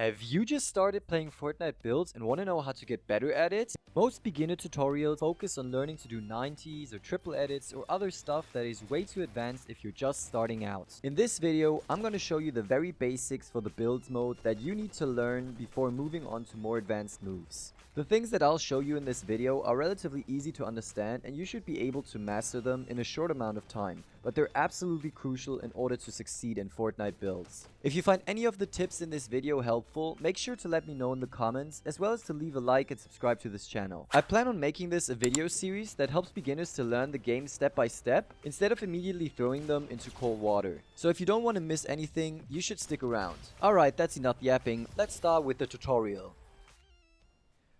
Have you just started playing Fortnite Builds and want to know how to get better at it? Most beginner tutorials focus on learning to do 90s or triple edits or other stuff that is way too advanced if you're just starting out. In this video, I'm going to show you the very basics for the builds mode that you need to learn before moving on to more advanced moves. The things that I'll show you in this video are relatively easy to understand and you should be able to master them in a short amount of time, but they're absolutely crucial in order to succeed in Fortnite Builds. If you find any of the tips in this video helpful, make sure to let me know in the comments, as well as to leave a like and subscribe to this channel. I plan on making this a video series that helps beginners to learn the game step by step, instead of immediately throwing them into cold water. So if you don't want to miss anything, you should stick around. Alright, that's enough yapping, let's start with the tutorial.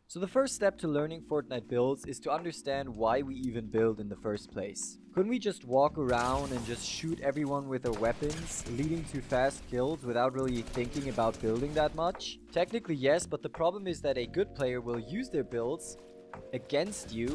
So the first step to learning Fortnite Builds is to understand why we even build in the first place. Couldn't we just walk around and just shoot everyone with our weapons, leading to fast kills without really thinking about building that much? Technically yes, but the problem is that a good player will use their builds against you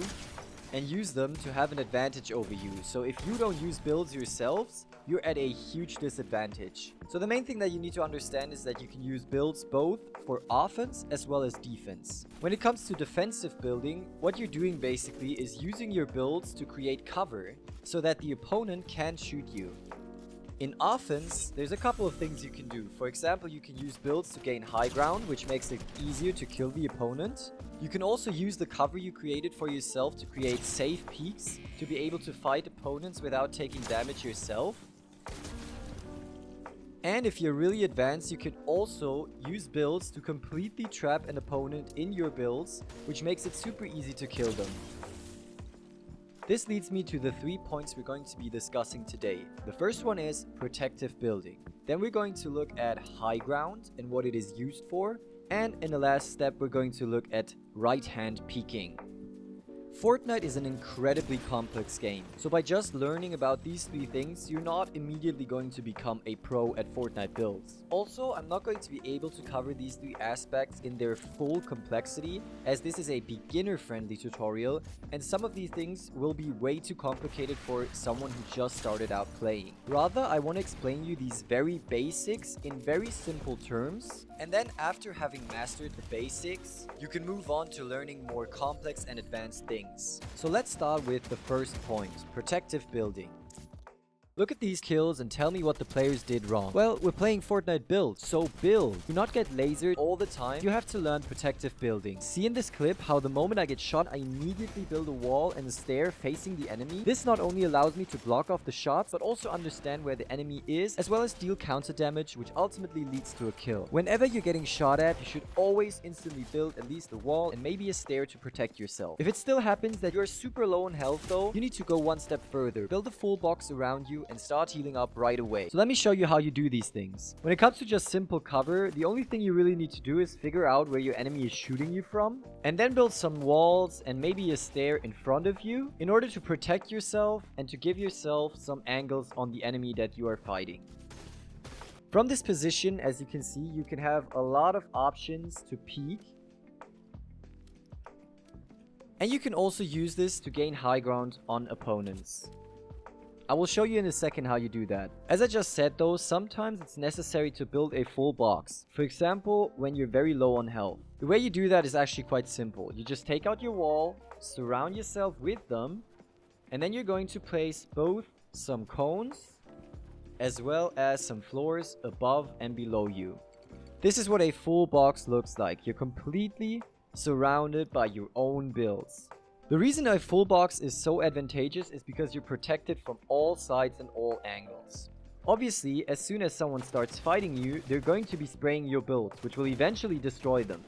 and use them to have an advantage over you. So if you don't use builds yourselves, you're at a huge disadvantage. So the main thing that you need to understand is that you can use builds both for offense as well as defense. When it comes to defensive building, what you're doing basically is using your builds to create cover so that the opponent can't shoot you. In offense, there's a couple of things you can do. For example, you can use builds to gain high ground, which makes it easier to kill the opponent. You can also use the cover you created for yourself to create safe peaks to be able to fight opponents without taking damage yourself. And if you're really advanced, you can also use builds to completely trap an opponent in your builds, which makes it super easy to kill them. This leads me to the 3 points we're going to be discussing today. The first one is protective building. Then we're going to look at high ground and what it is used for. And in the last step, we're going to look at right-hand peeking. Fortnite is an incredibly complex game, so by just learning about these 3 things, you're not immediately going to become a pro at Fortnite Builds. Also, I'm not going to be able to cover these 3 aspects in their full complexity, as this is a beginner-friendly tutorial, and some of these things will be way too complicated for someone who just started out playing. Rather, I want to explain you these very basics in very simple terms, and then after having mastered the basics, you can move on to learning more complex and advanced things. So let's start with the first point, protective building. Look at these kills and tell me what the players did wrong. Well, we're playing Fortnite Builds, so build. Do not get lasered all the time. You have to learn protective building. See in this clip how the moment I get shot, I immediately build a wall and a stair facing the enemy. This not only allows me to block off the shots, but also understand where the enemy is, as well as deal counter damage, which ultimately leads to a kill. Whenever you're getting shot at, you should always instantly build at least a wall and maybe a stair to protect yourself. If it still happens that you're super low on health though, you need to go one step further. Build a full box around you and start healing up right away. So let me show you how you do these things. When it comes to just simple cover, the only thing you really need to do is figure out where your enemy is shooting you from, and then build some walls and maybe a stair in front of you in order to protect yourself and to give yourself some angles on the enemy that you are fighting. From this position, as you can see, you can have a lot of options to peek. And you can also use this to gain high ground on opponents. I will show you in a second how you do that. As I just said though, sometimes it's necessary to build a full box. For example, when you're very low on health. The way you do that is actually quite simple. You just take out your wall, surround yourself with them, and then you're going to place both some cones as well as some floors above and below you. This is what a full box looks like. You're completely surrounded by your own builds. The reason a full box is so advantageous is because you're protected from all sides and all angles. Obviously, as soon as someone starts fighting you, they're going to be spraying your builds, which will eventually destroy them.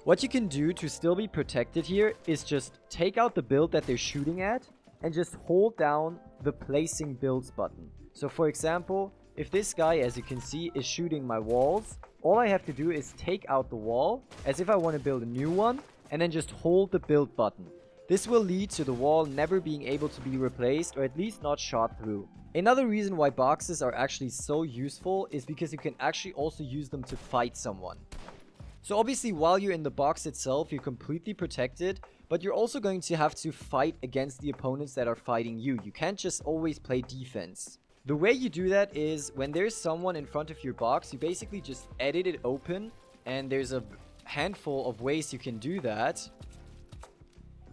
What you can do to still be protected here is just take out the build that they're shooting at and just hold down the placing builds button. So for example, if this guy, as you can see, is shooting my walls, all I have to do is take out the wall as if I want to build a new one, and then just hold the build button. This will lead to the wall never being able to be replaced, or at least not shot through. Another reason why boxes are actually so useful is because you can actually also use them to fight someone. So obviously while you're in the box itself, you're completely protected, but you're also going to have to fight against the opponents that are fighting you. You can't just always play defense. The way you do that is when there's someone in front of your box, you basically just edit it open, and there's a handful of ways you can do that.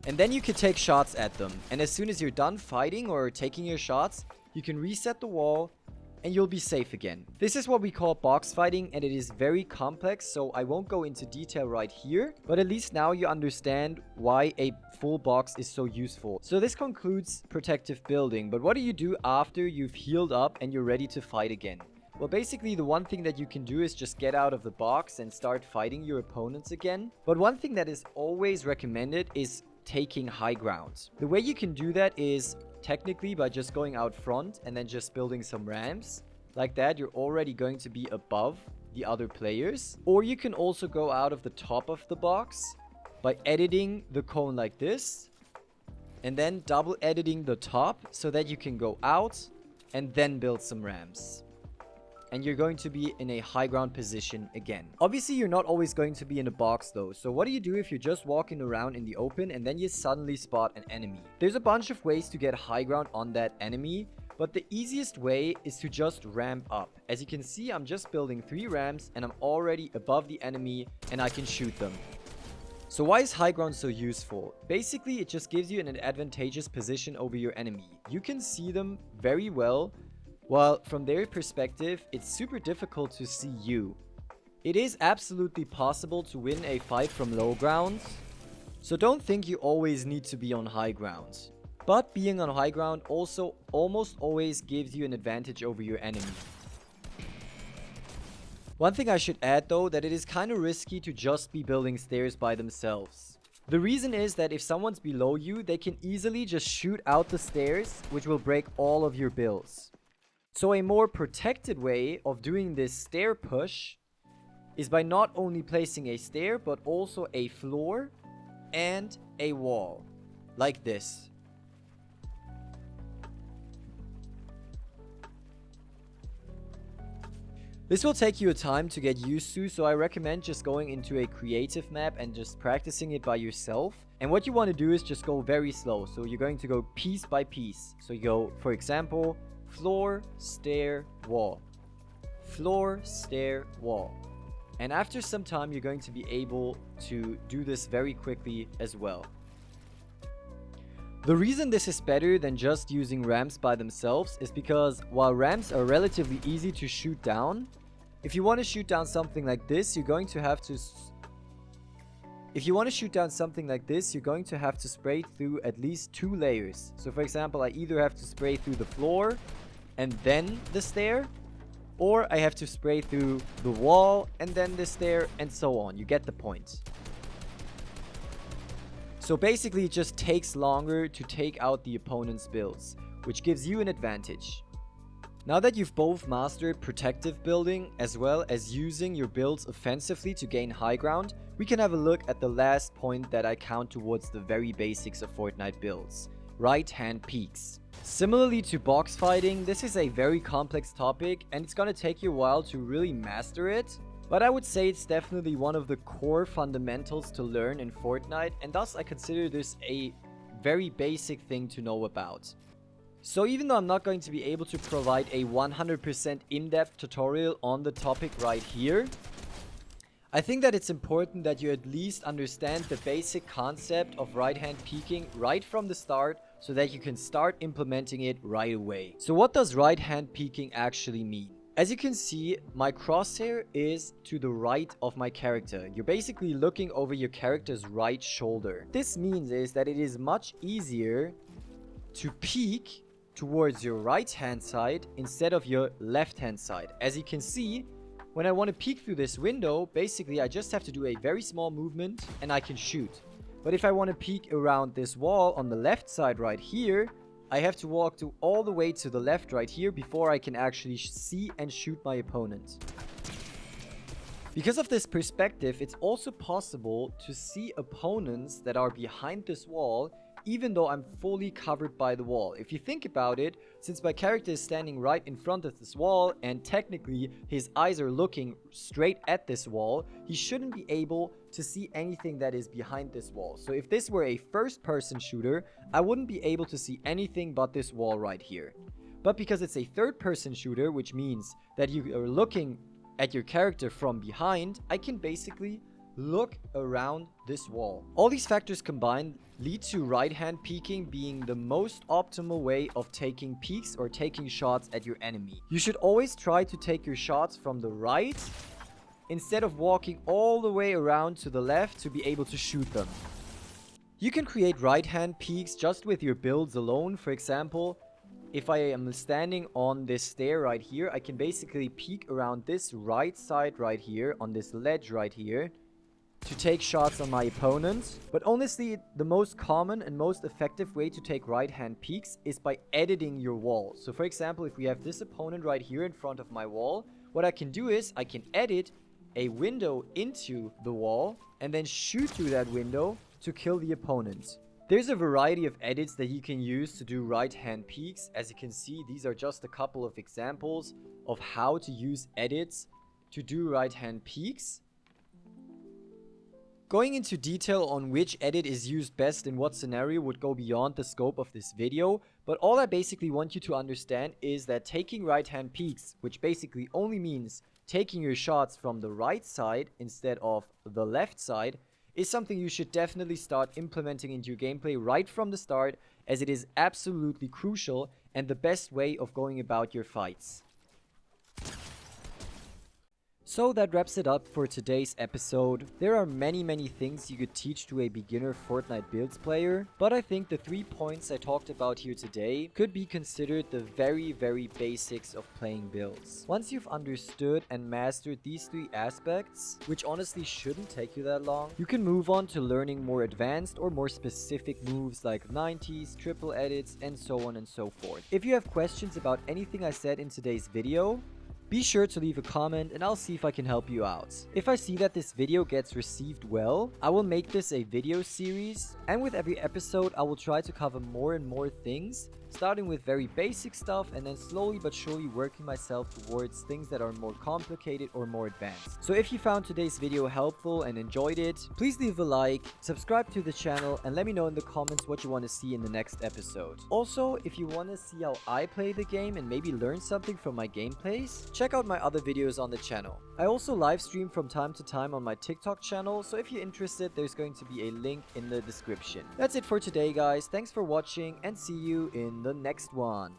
And then you can take shots at them. And as soon as you're done fighting or taking your shots, you can reset the wall and you'll be safe again. This is what we call box fighting, and it is very complex, so I won't go into detail right here, but at least now you understand why a full box is so useful. So this concludes protective building, but what do you do after you've healed up and you're ready to fight again? Well, basically the one thing that you can do is just get out of the box and start fighting your opponents again. But one thing that is always recommended is taking high ground. The way you can do that is technically by just going out front and then just building some ramps. Like that, you're already going to be above the other players. Or you can also go out of the top of the box by editing the cone like this. And then double editing the top so that you can go out and then build some ramps. And you're going to be in a high ground position again. Obviously, you're not always going to be in a box though. So what do you do if you're just walking around in the open and then you suddenly spot an enemy? There's a bunch of ways to get high ground on that enemy, but the easiest way is to just ramp up. As you can see, I'm just building 3 ramps and I'm already above the enemy and I can shoot them. So why is high ground so useful? Basically, it just gives you an advantageous position over your enemy. You can see them very well, while from their perspective, it's super difficult to see you. It is absolutely possible to win a fight from low ground, so don't think you always need to be on high ground. But being on high ground also almost always gives you an advantage over your enemy. One thing I should add though, that it is kind of risky to just be building stairs by themselves. The reason is that if someone's below you, they can easily just shoot out the stairs, which will break all of your builds. So a more protected way of doing this stair push is by not only placing a stair, but also a floor and a wall, like this. This will take you a time to get used to, so I recommend just going into a creative map and just practicing it by yourself. And what you want to do is just go very slow. So you're going to go piece by piece. So you go, for example, floor, stair, wall. Floor, stair, wall. And after some time, you're going to be able to do this very quickly as well. The reason this is better than just using ramps by themselves is because while ramps are relatively easy to shoot down, if you want to shoot down something like this, you're going to have to spray through at least 2 layers. So for example, I either have to spray through the floor and then the stair, or I have to spray through the wall and then the stair, and so on. You get the point. So basically it just takes longer to take out the opponent's builds, which gives you an advantage. Now that you've both mastered protective building as well as using your builds offensively to gain high ground, we can have a look at the last point that I count towards the very basics of Fortnite builds: right-hand peeks. Similarly to box fighting, this is a very complex topic and it's gonna take you a while to really master it. But I would say it's definitely one of the core fundamentals to learn in Fortnite, and thus I consider this a very basic thing to know about. So even though I'm not going to be able to provide a 100% in-depth tutorial on the topic right here, I think that it's important that you at least understand the basic concept of right-hand peeking right from the start so that you can start implementing it right away. So what does right-hand peeking actually mean? As you can see, my crosshair is to the right of my character. You're basically looking over your character's right shoulder. This means is that it is much easier to peek towards your right hand side instead of your left hand side. As you can see, when I want to peek through this window, basically I just have to do a very small movement and I can shoot. But if I want to peek around this wall on the left side right here, I have to walk all the way to the left right here before I can actually see and shoot my opponent. Because of this perspective, it's also possible to see opponents that are behind this wall even though I'm fully covered by the wall. If you think about it, since my character is standing right in front of this wall and technically his eyes are looking straight at this wall, he shouldn't be able to see anything that is behind this wall. So if this were a first-person shooter, I wouldn't be able to see anything but this wall right here. But because it's a third-person shooter, which means that you are looking at your character from behind, I can basically look around this wall. All these factors combined lead to right-hand peeking being the most optimal way of taking peeks or taking shots at your enemy. You should always try to take your shots from the right instead of walking all the way around to the left to be able to shoot them. You can create right-hand peeks just with your builds alone. For example, if I am standing on this stair right here, I can basically peek around this right side right here, on this ledge right here, to take shots on my opponent. But honestly, the most common and most effective way to take right-hand peeks is by editing your wall. So for example, if we have this opponent right here in front of my wall, what I can do is I can edit a window into the wall and then shoot through that window to kill the opponent. There's a variety of edits that you can use to do right-hand peeks. As you can see, these are just a couple of examples of how to use edits to do right-hand peeks. Going into detail on which edit is used best in what scenario would go beyond the scope of this video, but all I basically want you to understand is that taking right-hand peeks, which basically only means taking your shots from the right side instead of the left side, is something you should definitely start implementing into your gameplay right from the start, as it is absolutely crucial and the best way of going about your fights. So that wraps it up for today's episode. There are many things you could teach to a beginner Fortnite Builds player, but I think the 3 points I talked about here today could be considered the very basics of playing builds. Once you've understood and mastered these 3 aspects, which honestly shouldn't take you that long, you can move on to learning more advanced or more specific moves like 90s, triple edits, and so on and so forth. If you have questions about anything I said in today's video, be sure to leave a comment and I'll see if I can help you out. If I see that this video gets received well, I will make this a video series, and with every episode I will try to cover more and more things, starting with very basic stuff and then slowly but surely working myself towards things that are more complicated or more advanced. So if you found today's video helpful and enjoyed it, please leave a like, subscribe to the channel, and let me know in the comments what you want to see in the next episode. Also, if you want to see how I play the game and maybe learn something from my gameplays, check out my other videos on the channel. I also live stream from time to time on my TikTok channel, so if you're interested, there's going to be a link in the description. That's it for today, guys. Thanks for watching and see you in the next one.